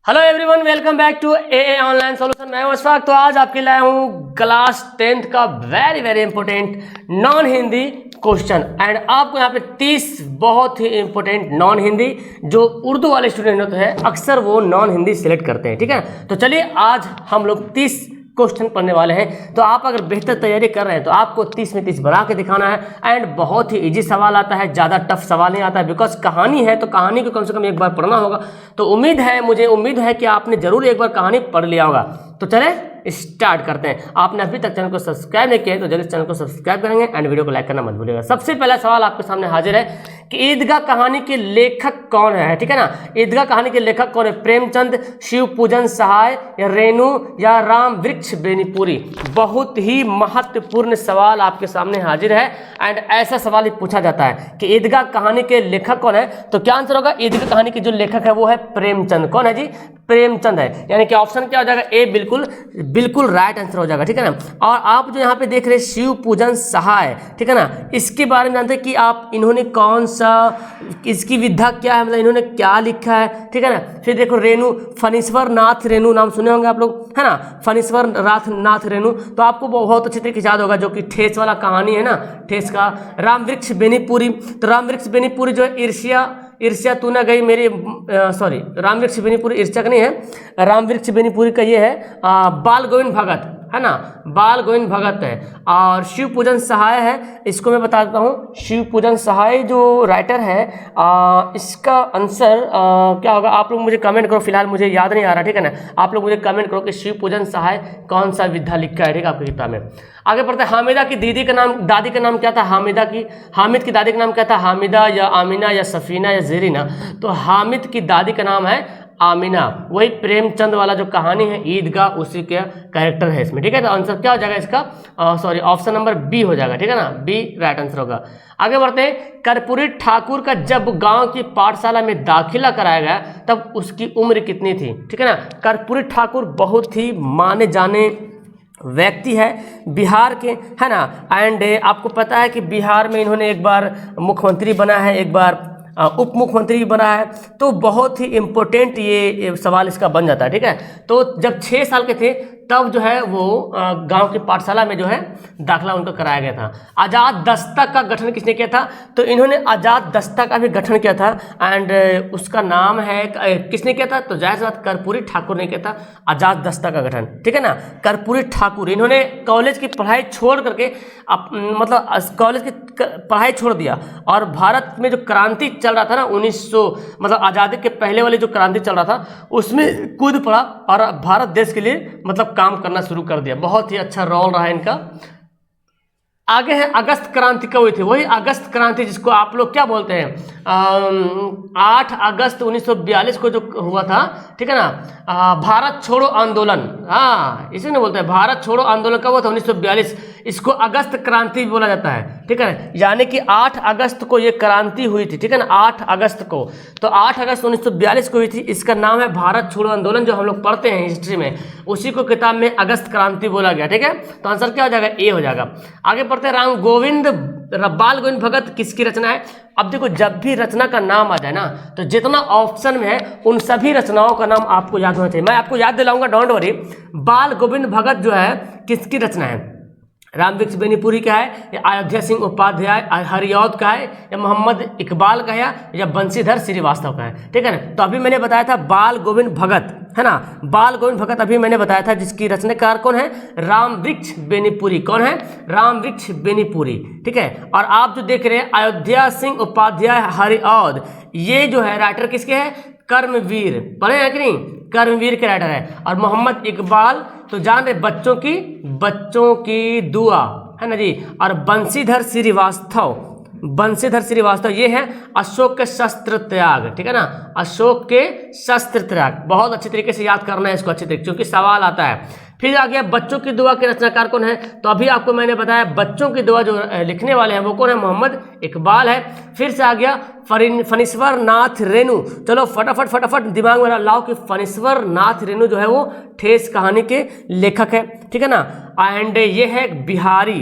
Hello everyone, welcome back to a online solution. मैं हूं अशफाक। तो आज आपके लाया हूं क्लास 10th का very important non Hindi question. And आपको यहाँ पे 30 बहुत ही इंपॉर्टेंट नॉन हिंदी जो उर्दू वाले स्टूडेंट होते हैं अक्सर वो नॉन हिंदी सिलेक्ट करते हैं। ठीक है, तो चलिए आज हम लोग 30 क्वेश्चन पढ़ने वाले हैं। तो आप अगर बेहतर तैयारी कर रहे हैं तो आपको 30 में 30 बना के दिखाना है। एंड बहुत ही इजी सवाल आता है, ज़्यादा टफ सवाल नहीं आता है, बिकॉज कहानी है तो कहानी को कम से कम एक बार पढ़ना होगा। तो मुझे उम्मीद है कि आपने जरूर एक बार कहानी पढ़ लिया होगा। तो चले स्टार्ट करते हैं। आपने अभी तक चैनल को सब्सक्राइब नहीं किया है तो जल्दी चैनल को सब्सक्राइब करेंगे एंड वीडियो को लाइक करना मत भूलिएगा। सबसे पहला सवाल आपके सामने हाजिर है कि ईदगाह कहानी के लेखक कौन है। ठीक है ना, ईदगाह कहानी के लेखक कौन है? प्रेमचंद, शिवपूजन सहाय, या रेणु, या राम वृक्ष बेनीपुरी। बहुत ही महत्वपूर्ण सवाल आपके सामने हाजिर है। एंड ऐसा सवाल ही पूछा जाता है कि ईदगाह कहानी के लेखक कौन है। तो क्या आंसर होगा? ईदगाह कहानी के जो लेखक है वो है प्रेमचंद। कौन है जी? प्रेमचंद है। यानी कि ऑप्शन क्या हो जाएगा? ए बिल्कुल राइट आंसर हो जाएगा। ठीक है ना। और आप जो यहाँ पे देख रहे हैं शिवपूजन सहाय, ठीक है ना, इसके बारे में जानते हैं कि आप इन्होंने कौन सा, इसकी विधा क्या है, मतलब इन्होंने क्या लिखा है। ठीक है ना। फिर देखो रेणु, फणीश्वर नाथ रेणु, नाम सुने होंगे आप लोग, है ना, फणीश्वर नाथ रेणु। तो आपको बहुत अच्छे तरीके से याद होगा, जो कि ठेस वाला कहानी है ना, ठेस का। राम वृक्ष बेनीपुरी, तो राम वृक्ष बेनीपुरी जो है ईर्ष्या तू ना गई मेरी, सॉरी, राम वृक्ष बेनीपुरी ईर्ष्या का नहीं है, राम वृक्ष बेनीपुरी का ये है बाल गोविंद भगत, है ना, बाल गोविंद भगत है। और शिवपूजन सहाय है, इसको मैं बता देता हूँ। शिवपूजन सहाय जो राइटर है इसका आंसर क्या होगा? आप लोग मुझे कमेंट करो, फिलहाल मुझे याद नहीं आ रहा। ठीक है ना, आप लोग मुझे कमेंट करो कि शिवपूजन सहाय कौन सा विधा लिखा है। ठीक है, आपकी किताब में। आगे बढ़ते हैं। हामिदा की दादी का नाम क्या था? हामिद की दादी का नाम क्या था? हामिदा, या आमिना, या सफीना, या जेरिना। तो हामिद की दादी का नाम है आमिना। वही प्रेमचंद वाला जो कहानी है ईदगाह, उसी के कैरेक्टर है इसमें। ठीक है, तो आंसर क्या हो जाएगा इसका? सॉरी, ऑप्शन नंबर बी हो जाएगा। ठीक है ना, बी राइट आंसर होगा। आगे बढ़ते हैं। कर्पूरी ठाकुर का जब गांव की पाठशाला में दाखिला कराया गया तब उसकी उम्र कितनी थी? ठीक है ना। कर्पूरी ठाकुर बहुत ही माने जाने व्यक्ति है बिहार के, है ना। एंड आपको पता है कि बिहार में इन्होंने एक बार मुख्यमंत्री बना है, एक बार उप मुख्यमंत्री भी बना है। तो बहुत ही इम्पोर्टेंट ये सवाल इसका बन जाता है। ठीक है, तो जब 6 साल के थे तब जो है वो गांव की पाठशाला में जो है दाखिला उनका कराया गया था। आज़ाद दस्ता का गठन किसने किया था? तो इन्होंने आज़ाद दस्ता का भी गठन किया था। एंड उसका नाम है, किसने किया था? तो जाहिर बात कर्पूरी ठाकुर ने किया था आज़ाद दस्ता का गठन। ठीक है ना, कर्पूरी ठाकुर। इन्होंने कॉलेज की पढ़ाई छोड़ करके मतलब कॉलेज की पढ़ाई छोड़ दिया और भारत में जो क्रांति चल रहा था ना, 1900 मतलब आज़ादी के पहले वाली जो क्रांति चल रहा था उसमें कूद पड़ा और भारत देश के लिए मतलब काम करना शुरू कर दिया। बहुत ही अच्छा रोल रहा इनका। आगे है अगस्त क्रांति कब हुई थी? वही अगस्त क्रांति जिसको आप लोग क्या बोलते हैं, 8 अगस्त 1942 को जो हुआ था। ठीक है ना, भारत छोड़ो आंदोलन, हाँ इसे नहीं बोलते हैं, भारत छोड़ो आंदोलन कब हुआ था? 1942। इसको अगस्त क्रांति भी बोला जाता है। ठीक है, यानी कि 8 अगस्त को ये क्रांति हुई थी। ठीक है ना, 8 अगस्त को। तो 8 अगस्त 1942 को हुई थी। इसका नाम है भारत छोड़ो आंदोलन, जो हम लोग पढ़ते हैं हिस्ट्री में, उसी को किताब में अगस्त क्रांति बोला गया। ठीक है, तो आंसर क्या हो जाएगा? ए हो जाएगा। आगे बढ़ते हैं। बाल गोविंद भगत किसकी रचना है? अब देखो, जब भी रचना का नाम आ जाए ना तो जितना ऑप्शन में है उन सभी रचनाओं का नाम आपको याद होना चाहिए। मैं आपको याद दिलाऊंगा, डोंट वरी। बाल गोविंद भगत जो है किसकी रचना है? राम वृक्ष बेनीपुरी का है, या अयोध्या सिंह उपाध्याय हरिऔध का है, या मोहम्मद इकबाल का है, या बंशीधर श्रीवास्तव का है। ठीक है ना। तो अभी मैंने बताया था बाल गोविंद भगत, है ना, बाल गोविंद भगत अभी मैंने बताया था, जिसकी रचनाकार कौन है? राम वृक्ष बेनीपुरी। कौन है? राम वृक्ष बेनीपुरी। ठीक है, और आप जो देख रहे हैं अयोध्या सिंह उपाध्याय हरिऔध, ये जो है राइटर किसके हैं? कर्मवीर। पढ़े हैं कि नहीं? कर्मवीर के राइटर है। और मोहम्मद इकबाल तो जान रहे, बच्चों की दुआ, है ना जी। और बंशीधर श्रीवास्तव ये है अशोक के शस्त्र त्याग। ठीक है ना, अशोक के शस्त्र त्याग। बहुत अच्छे तरीके से याद करना है इसको, अच्छे तरीके, क्योंकि सवाल आता है। फिर आ गया बच्चों की दुआ के रचनाकार कौन है? तो अभी आपको मैंने बताया बच्चों की दुआ जो लिखने वाले हैं वो कौन है? मोहम्मद इकबाल है। फिर से आ गया फणीश्वर नाथ रेणु। चलो फटाफट दिमाग में लाओ कि फणीश्वर नाथ रेणु जो है वो ठेस कहानी के लेखक है। ठीक है ना। एंड ये है बिहारी,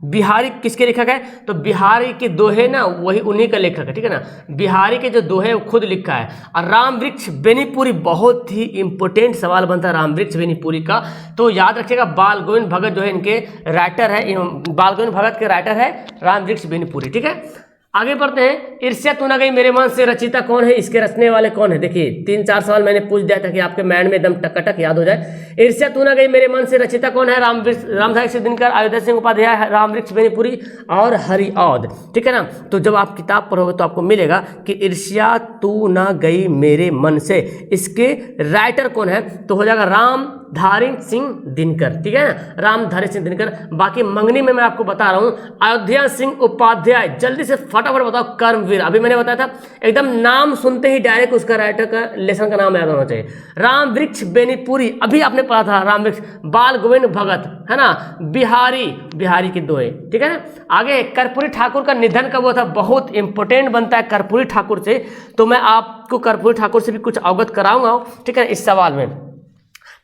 बिहारी किसके लेखक है? तो बिहारी के दोहे ना वही उन्हीं का लेखक है, ठीक है ना। बिहारी के जो दोहे वो खुद लिखा है। और राम वृक्ष बेनीपुरी, बहुत ही इंपॉर्टेंट सवाल बनता है राम वृक्ष बेनीपुरी का, तो याद रखिएगा बाल गोविंद भगत जो है इनके राइटर है, बाल गोविंद भगत के राइटर है राम वृक्ष बेनीपुरी, ठीक है। आगे बढ़ते हैं। ईर्ष्या तू न गई मेरे मन से रचयिता कौन है? इसके रचने वाले कौन है? देखिए 3-4 सवाल मैंने पूछ दिया था कि आपके माइंड में एकदम टक याद हो जाए। ईर्ष्या तू न गई मेरे मन से रचयिता कौन है? रामधारी सिंह दिनकर, अयोध्या सिंह उपाध्याय, राम वृक्ष बेनीपुरी और हरिऔध, ठीक है ना। तो जब आप किताब पढ़ोगे तो आपको मिलेगा कि ईर्ष्या तू न गई मेरे मन से, इसके राइटर कौन है? तो हो जाएगा रामधारी सिंह दिनकर, ठीक है ना, रामधारी सिंह दिनकर। बाकी मंगनी में मैं आपको बता रहा हूं अयोध्या सिंह उपाध्याय। जल्दी से फटाफट बताओ। कर्मवीर, अभी मैंने बताया था, एकदम नाम सुनते ही डायरेक्ट उसका राइटर का लेसन का नाम याद होना चाहिए। राम वृक्ष बेनीपुरी, अभी आपने पढ़ा था राम वृक्ष। बाल गोविंद भगत, है ना। बिहारी के दोहे, ठीक है ना। आगे कर्पूरी ठाकुर का निधन कब हुआ था? बहुत इंपॉर्टेंट बनता है कर्पूरी ठाकुर से, तो मैं आपको कर्पूरी ठाकुर से भी कुछ अवगत कराऊंगा, ठीक है, इस सवाल में।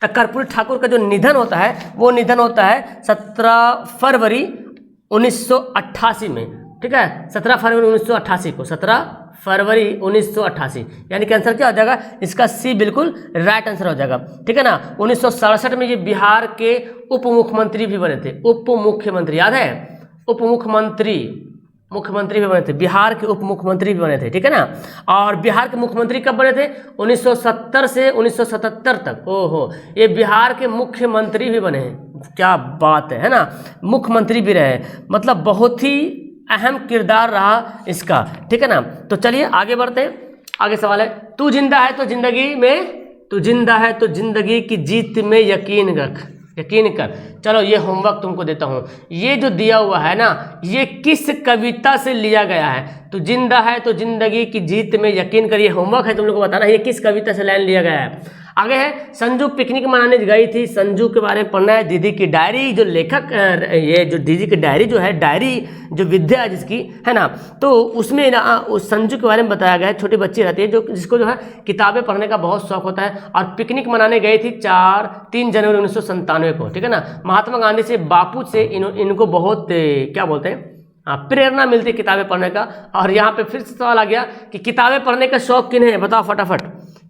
तो कर्पूरी ठाकुर का जो निधन होता है वो निधन होता है 17 फरवरी 1988 में, ठीक है, 17 फरवरी 1988 को, 17 फरवरी 1988, यानी कि आंसर क्या हो जाएगा इसका? सी बिल्कुल राइट आंसर हो जाएगा, ठीक है ना। 1967 में ये बिहार के उप मुख्यमंत्री भी बने थे। उप मुख्यमंत्री याद है? उप मुख्यमंत्री भी बने थे, बिहार के उप मुख्यमंत्री भी बने थे, ठीक है ना। और बिहार के मुख्यमंत्री कब बने थे? 1970 से 1977 तक। ओहो, ये बिहार के मुख्यमंत्री भी बने हैं, क्या बात है ना। मुख्यमंत्री भी रहे, मतलब बहुत ही अहम किरदार रहा इसका, ठीक है ना। तो चलिए आगे बढ़ते हैं। आगे सवाल है, तू जिंदा है तो जिंदगी की जीत में यकीन कर। चलो ये होमवर्क तुमको देता हूँ। ये जो दिया हुआ है ना, ये किस कविता से लिया गया है? तो जिंदा है तो जिंदगी की जीत में यकीन कर, ये होमवर्क है तुम लोग को बताना ये किस कविता से लाइन लिया गया है। आगे है, संजू पिकनिक मनाने गई थी। संजू के बारे में पढ़ना है। दीदी की डायरी, जो लेखक ये जो दीदी की डायरी जो है, डायरी जो विद्या है जिसकी, है ना, तो उसमें ना उस संजू के बारे में बताया गया है। छोटी बच्ची रहती है जो जिसको जो है किताबें पढ़ने का बहुत शौक होता है, और पिकनिक मनाने गई थी 3 जनवरी 1997 को, ठीक है ना। महात्मा गांधी से, बापू से इनको बहुत क्या बोलते हैं, प्रेरणा मिलती है किताबें पढ़ने का। और यहाँ पे फिर से सवाल आ गया कि किताबें पढ़ने का शौक किन्हें है? बताओ फटाफट।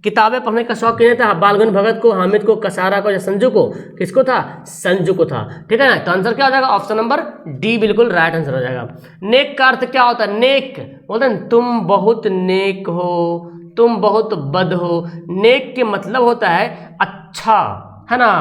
किताबें पढ़ने का शौक किन्हें था? बाल गोविंद भगत को, हामिद को, कसारा को या संजू को? किसको था? संजू को था, ठीक है ना। तो आंसर क्या हो जाएगा? ऑप्शन नंबर डी बिल्कुल राइट आंसर हो जाएगा। नेक का अर्थ क्या होता है? नेक बोलते हैं तुम बहुत नेक हो, तुम बहुत बद हो। नेक के मतलब होता है अच्छा, है ना,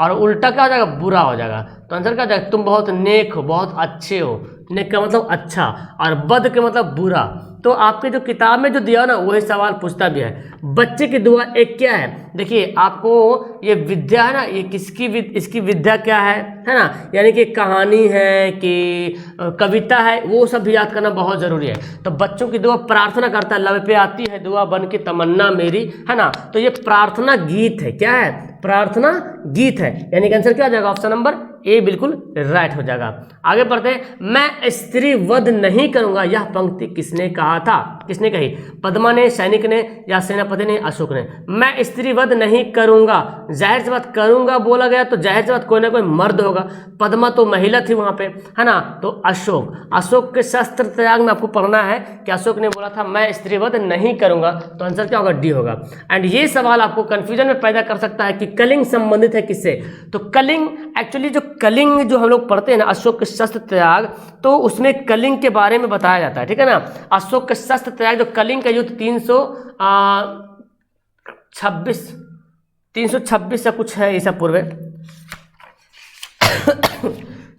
और उल्टा क्या हो जाएगा? बुरा हो जाएगा। तो आंसर क्या हो जाएगा? तुम बहुत नेक हो, बहुत अच्छे हो। नेक का मतलब अच्छा और बद के मतलब बुरा। तो आपके जो किताब में जो दिया ना वही सवाल पूछता भी है। बच्चे की दुआ एक क्या है? देखिए आपको ये विद्या है ना, ये किसकी इसकी विद्या क्या है ना, यानी कि कहानी है कि कविता है, वो सब भी याद करना बहुत जरूरी है। तो बच्चों की दुआ प्रार्थना करता है, लब पे आती है दुआ बन के तमन्ना मेरी, है ना। तो ये प्रार्थना गीत है, क्या है? प्रार्थना गीत है, यानी कि आंसर क्या हो जाएगा? ऑप्शन नंबर ए बिल्कुल राइट हो जाएगा। आगे बढ़ते हैं। मैं स्त्री वध नहीं करूंगा, यह पंक्ति किसने कहा था? किसने कही? पद्मा ने, सैनिक ने या सेनापति ने, अशोक ने? मैं स्त्री वध नहीं करूंगा, जाहिर सी बात करूंगा बोला गया तो जाहिर सी बात कोई ना कोई मर्द होगा। पद्मा तो महिला थी वहां पे, है ना। तो अशोक के शस्त्र त्याग में आपको पढ़ना है कि अशोक ने बोला था मैं स्त्री वध नहीं करूंगा, तो आंसर क्या होगा? डी होगा। एंड ये सवाल आपको कंफ्यूजन में पैदा कर सकता है कि कलिंग संबंधित है किससे? तो कलिंग एक्चुअली जो कलिंग जो हम लोग पढ़ते हैं ना, अशोक के शस्त्र त्याग, तो उसमें कलिंग के बारे में बताया जाता है, ठीक है ना। अशोक के शस्त्र त्याग जो कलिंग का युद्ध 326 या कुछ है ईसा पूर्व,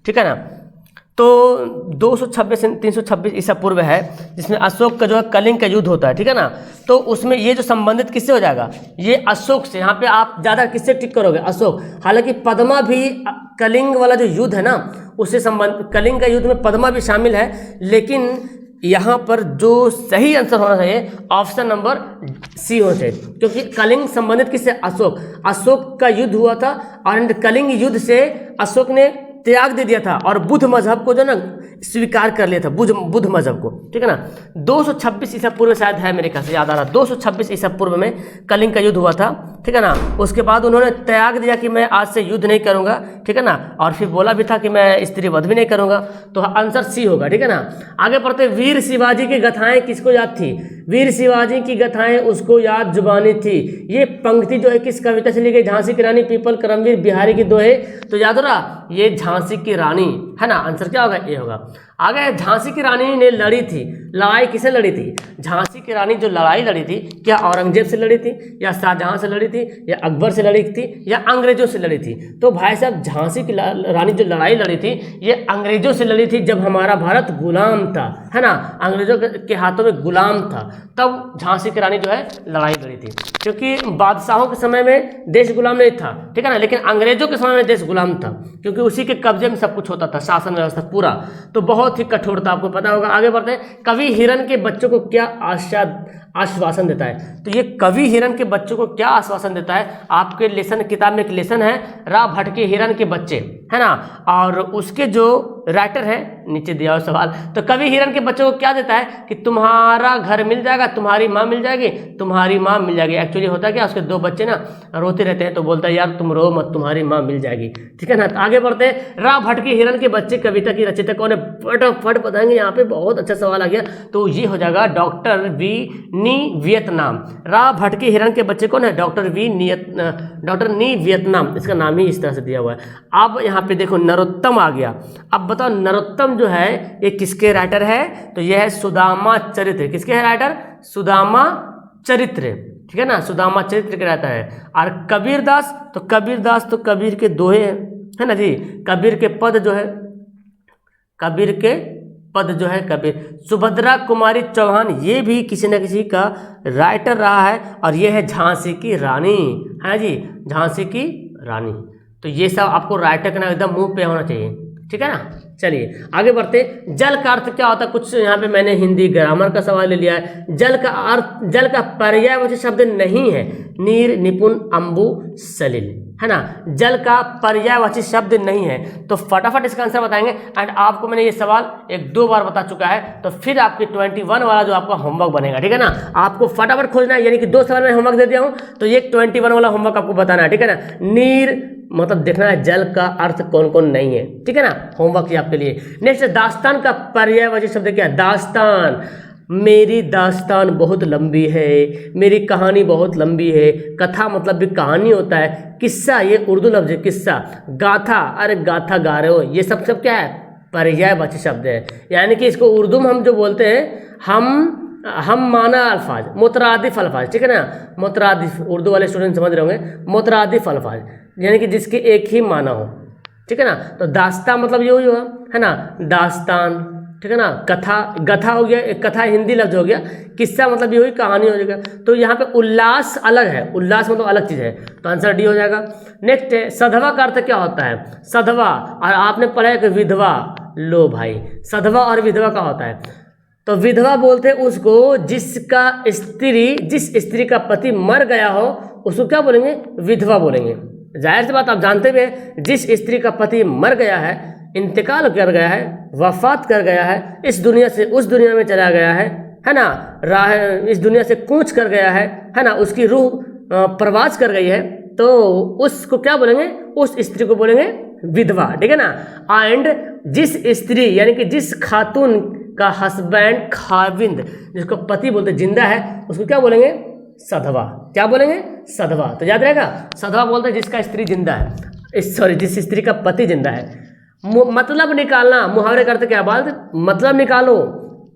ठीक है ना। तो 226 से 326 ईसा पूर्व है, जिसमें अशोक का जो है कलिंग का युद्ध होता है, ठीक है ना। तो उसमें ये जो संबंधित किससे हो जाएगा? ये अशोक से। यहाँ पे आप ज़्यादा किससे टिक करोगे? अशोक। हालांकि पद्मा भी कलिंग वाला जो युद्ध है ना उससे संबंध, कलिंग का युद्ध में पद्मा भी शामिल है, लेकिन यहाँ पर जो सही आंसर होना चाहिए ऑप्शन नंबर सी होना चाहिए, क्योंकि कलिंग संबंधित किससे? अशोक का युद्ध हुआ था और कलिंग युद्ध से अशोक ने त्याग दे दिया था और बुद्ध मजहब को जो ना स्वीकार कर लिया था, बुद्ध मजहब को, ठीक है ना। 226 ईसा पूर्व शायद है, मेरे ख्याल से याद आ रहा, 226 ईसा पूर्व में कलिंग का युद्ध हुआ था, ठीक है ना। उसके बाद उन्होंने त्याग दिया कि मैं आज से युद्ध नहीं करूंगा, ठीक है ना, और फिर बोला भी था कि मैं स्त्री वध भी नहीं करूंगा। तो आंसर सी होगा, ठीक है ना। आगे पढ़ते, वीर शिवाजी की गाथाएं किसको याद थी? वीर शिवाजी की गाथाएं उसको याद जुबानी थी। ये पंक्ति जो है किस कविता से ली गई? झांसी की रानी पीपल करमवीर बिहारी की दोहे। तो याद हो रहा, ये झांसी की रानी है ना, आंसर क्या होगा? ये होगा। आगे, झांसी की रानी ने लड़ी थी, लड़ाई किसे लड़ी थी? झांसी की रानी जो लड़ाई लड़ी थी, क्या औरंगजेब से लड़ी थी, या शाहजहां से लड़ी थी, या अकबर से लड़ी थी, या अंग्रेजों से लड़ी थी? तो भाई साहब, झांसी की रानी जो लड़ाई लड़ी थी, ये अंग्रेजों से लड़ी थी जब हमारा भारत गुलाम था, है ना, अंग्रेजों के हाथों में गुलाम था, तब झांसी की रानी जो है लड़ाई लड़ी थी। क्योंकि बादशाहों के समय में देश गुलाम नहीं था, ठीक है ना, लेकिन अंग्रेजों के समय में देश गुलाम था, क्योंकि उसी के कब्जे में सब कुछ होता था, शासन व्यवस्था पूरा। तो बहुत ही कठोर था, आपको पता होगा। आगे बढ़ते हैं, कवि हिरन के बच्चों को क्या आश्वासन देता है? तो ये कवि हिरन के बच्चों को क्या आश्वासन देता है? आपके लेसन किताब में एक लेसन है, रा भटके हिरन के बच्चे, है ना, और उसके जो राइटर है, नीचे दिया हुआ सवाल। तो कवि हिरन के बच्चों को क्या देता है कि तुम्हारा घर मिल जाएगा, तुम्हारी माँ मिल जाएगी, तुम्हारी माँ मिल जाएगी। एक्चुअली होता क्या, उसके दो बच्चे ना रोते रहते हैं, तो बोलता है यार तुम रो मत, तुम्हारी माँ मिल जाएगी, ठीक है ना। तो आगे बढ़ते हैं, रा भटके हिरन के बच्चे कविता की रचयिता कौन है? फटाफट बताएंगे, यहाँ पे बहुत अच्छा सवाल आ गया। तो ये हो जाएगा डॉक्टर वी नी वियतनाम। रा भटके हिरन के बच्चे कौन है? डॉक्टर नी वियतनाम, इसका नाम ही इस तरह से दिया हुआ है। अब यहाँ पे देखो नरोत्तम आ गया। अब बताओ नरोत्तम जो है ये किसके राइटर है? तो यह है सुदामा चरित्र। किसके है राइटर? सुदामा चरित्र, ठीक है ना, सुदामा चरित्र के रहता है। और कबीरदास, तो कबीरदास तो कबीर के दोहे हैं, है ना जी। कबीर के पद जो है, कबीर के पद जो है कबीर। सुभद्रा कुमारी चौहान, ये भी किसी न किसी का राइटर रहा है, और ये है झांसी की रानी, है जी, झांसी की रानी। तो ये सब आपको राइटर का नाम एकदम मुंह पे होना चाहिए, ठीक है ना। चलिए आगे बढ़ते। जल का अर्थ क्या होता है? कुछ यहाँ पे मैंने हिंदी ग्रामर का सवाल ले लिया है। जल का अर्थ, जल का पर्यायवाची शब्द नहीं है, नीर, निपुण, अम्बु, सलिल, है ना। जल का पर्यायवाची शब्द नहीं है। तो फटाफट इसका आंसर बताएंगे। एंड आपको मैंने ये सवाल एक दो बार बता चुका है, तो फिर आपकी 21 वाला जो आपका होमवर्क बनेगा, ठीक है ना। आपको फटाफट खोजना है, यानी कि 2 सवाल में होमवर्क दे दिया हूँ, तो ये 21 वाला होमवर्क आपको बताना है, ठीक है ना। नीर मतलब देखना है जल का अर्थ कौन कौन नहीं है, ठीक है ना, होमवर्क ही आपके लिए। नेक्स्ट, दास्तान का पर्यायवाची शब्द क्या है? दास्तान, मेरी दास्तान बहुत लंबी है, मेरी कहानी बहुत लंबी है। कथा मतलब भी कहानी होता है। किस्सा, ये उर्दू लफ्ज है किस्सा। गाथा, अरे गाथा गा रहे हो, ये सब क्या है? पर्यायवाची शब्द है। यानी कि इसको उर्दू में हम जो बोलते हैं, हम माना अल्फाज, मुतरादिफ अल्फाज, ठीक है ना। मुतरादिफ, उर्दू वाले स्टूडेंट समझ रहे होंगे, मुतरादिफ अल्फाज यानी कि जिसके एक ही माना हो, ठीक है ना। तो दास्तान मतलब ये हुआ, है ना, दास्तान, ठीक है ना। कथा, गथा हो गया, एक कथा हिंदी लफ्ज हो गया। किस्सा मतलब ये हुई कहानी हो जाएगा। तो यहाँ पे उल्लास अलग है, उल्लास मतलब अलग चीज़ है, तो आंसर डी हो जाएगा। नेक्स्ट है, सधवा का अर्थ क्या होता है? सधवा, और आपने पढ़ा है कि विधवा, लो भाई, सधवा और विधवा का होता है। तो विधवा बोलते हैं उसको जिसका जिस स्त्री का पति मर गया हो, उसको क्या बोलेंगे? विधवा बोलेंगे। जाहिर सी बात आप जानते हुए, जिस स्त्री का पति मर गया है, इंतकाल कर गया है, वफात कर गया है, इस दुनिया से उस दुनिया में चला गया है ना, इस दुनिया से कूच कर गया है ना, उसकी रूह प्रवास कर गई है, तो उसको क्या बोलेंगे? उस स्त्री को बोलेंगे विधवा, ठीक है ना। एंड जिस स्त्री यानी कि जिस खातून का हस्बैंड, खाविंद, जिसको पति बोलते जिंदा है, उसको क्या बोलेंगे? सधवा। क्या बोलेंगे? सधवा। तो याद रहेगा, सधवा बोलते हैं जिसका स्त्री जिंदा है, सॉरी जिस स्त्री का पति जिंदा है। मतलब निकालना, मुहावरे का अर्थ क्या बात? मतलब निकालो,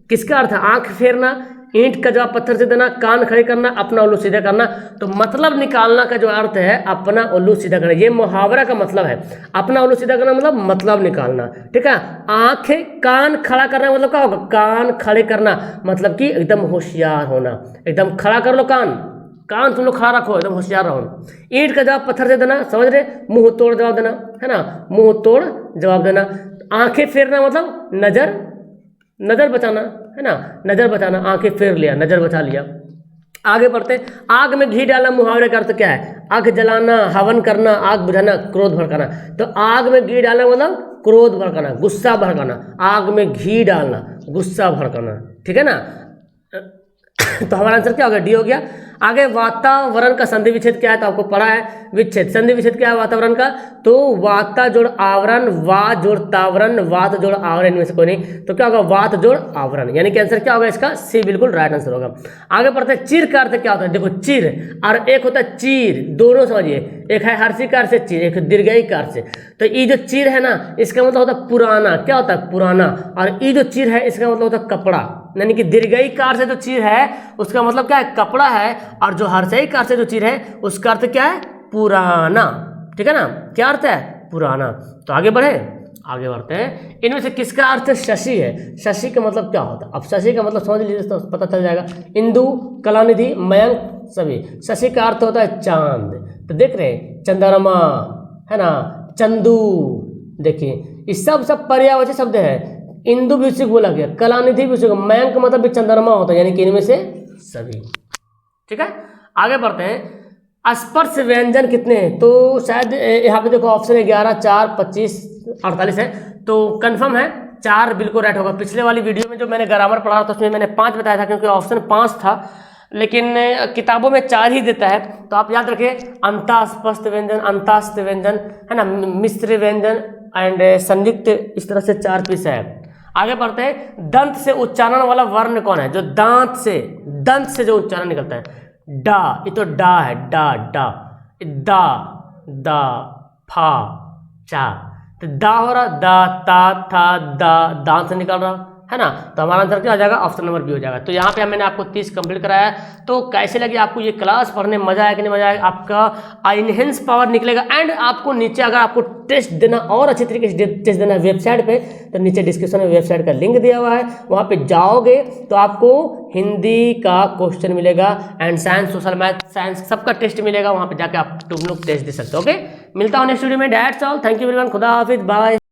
किसका अर्थ? आंख फेरना, ईंट का जवाब पत्थर से देना, कान खड़े करना, अपना उल्लू सीधा करना। तो मतलब निकालना का जो अर्थ है अपना उल्लू सीधा करना, ये मुहावरा का मतलब है। अपना उल्लू सीधा करना मतलब निकालना, ठीक है। आंखें, कान खड़ा करना मतलब क्या होगा? कान खड़े करना मतलब कि एकदम होशियार होना, एकदम खड़ा कर लो कान तुम लोग खड़ा रखो, एकदम होशियार रहो। ईंट का जवाब पत्थर से देना, समझ रहे? मुंह तोड़ जवाब देना, है ना, मुंह तोड़ जवाब देना। आंखें फेरना मतलब नजर बचाना, है ना, नजर बचाना, आंखें फेर लिया, नजर बचा लिया। आगे बढ़ते, आग में घी डालना, मुहावरे का अर्थ क्या है? आग जलाना, हवन करना, आग बुझाना, क्रोध भड़काना। तो आग में घी डालना मतलब क्रोध भड़काना, गुस्सा भड़काना। आग में घी डालना, गुस्सा भड़काना, ठीक है ना। तो हमारा आंसर क्या हो गया? डी हो गया। आगे वातावरण का संधि विच्छेद क्या है, तो आपको पढ़ा है विच्छेद। संधि विच्छेद क्या है वातावरण का, तो वाता जोड़ आवरण, वा जोड़ तावरण, वात जोड़ आवरण, इनमें से कोई नहीं, तो क्या होगा वात जोड़ आवरण, यानी कि आंसर क्या होगा इसका सी, बिल्कुल राइट आंसर होगा। आगे बढ़ते हैं, चिर का अर्थ क्या होता है, देखो चिर और एक होता है चीर, दोनों समझिए, एक है हर्षिकार से चीर, एक दीर्घई कार से। तो ये जो चीर है ना, इसका मतलब होता है पुराना, क्या होता है पुराना, और ये जो चीर है इसका मतलब होता है कपड़ा, यानी कि दीर्घई कार से जो चीर है उसका मतलब क्या है कपड़ा है, और जो हर्षई कार से जो चीर है उसका अर्थ क्या है पुराना, ठीक है ना, क्या अर्थ है पुराना। तो आगे बढ़े, आगे बढ़ते हैं, इनमें से किसका अर्थ शशि है, शशि का मतलब क्या होता है, अब शशि का मतलब समझ लीजिए तो पता चल जाएगा। इंदु, कलानिधि, मयंक सभी, शशि का अर्थ होता है चांद। तो देख रहे हैं चंद्रमा है ना, चंदू, देखिए ये सब पर्यायवाची शब्द है। इंदु भी उसी को बोला गया, कलानिधि भी उसी को, मयंक मतलब भी चंद्रमा होता है, यानी कि इनमें से सभी, ठीक है। आगे बढ़ते हैं, स्पर्श व्यंजन कितने हैं, तो शायद यहाँ पे देखो ऑप्शन है 11, 4, 25, 48 है, तो कंफर्म है 4 बिल्कुल राइट होगा। पिछले वाली वीडियो में जो मैंने ग्रामर पढ़ा था उसमें मैंने 5 बताया था, क्योंकि ऑप्शन 5 था, लेकिन किताबों में 4 ही देता है। तो आप याद रखिए अंतःस्पष्ट व्यंजन, अंतःस्थ व्यंजन है ना, मिश्र व्यंजन एंड संयुक्त, इस तरह से 4 पीस है। आगे बढ़ते हैं, दंत से उच्चारण वाला वर्ण कौन है, जो दंत से जो उच्चारण निकलता है, डा, ये तो डा है, डा डा, दा दा, फा चा, तो दा हो रहा, दा ता था दा, दांत से निकल रहा है ना, तो हमारा आंसर क्या हो जाएगा, ऑप्शन नंबर बी हो जाएगा। तो यहाँ पे मैंने आपको 30 कंप्लीट कराया है। तो कैसे लगी आपको ये क्लास, पढ़ने में मजा आया कि नहीं मजा आया, आपका इनहेंस पावर निकलेगा। एंड आपको नीचे अगर आपको टेस्ट देना और अच्छी तरीके से टेस्ट देना वेबसाइट पे, तो नीचे डिस्क्रिप्शन में वेबसाइट का लिंक दिया हुआ है, वहाँ पे जाओगे तो आपको हिंदी का क्वेश्चन मिलेगा and science, social, math, science सबका टेस्ट मिलेगा, वहाँ पे जाके आप तुम लोग टेस्ट दे सकते हो। ओके, मिलता हूँ नेक्स्ट वीडियो में। That's all, thank you everyone, खुदा हाफिज, बाय।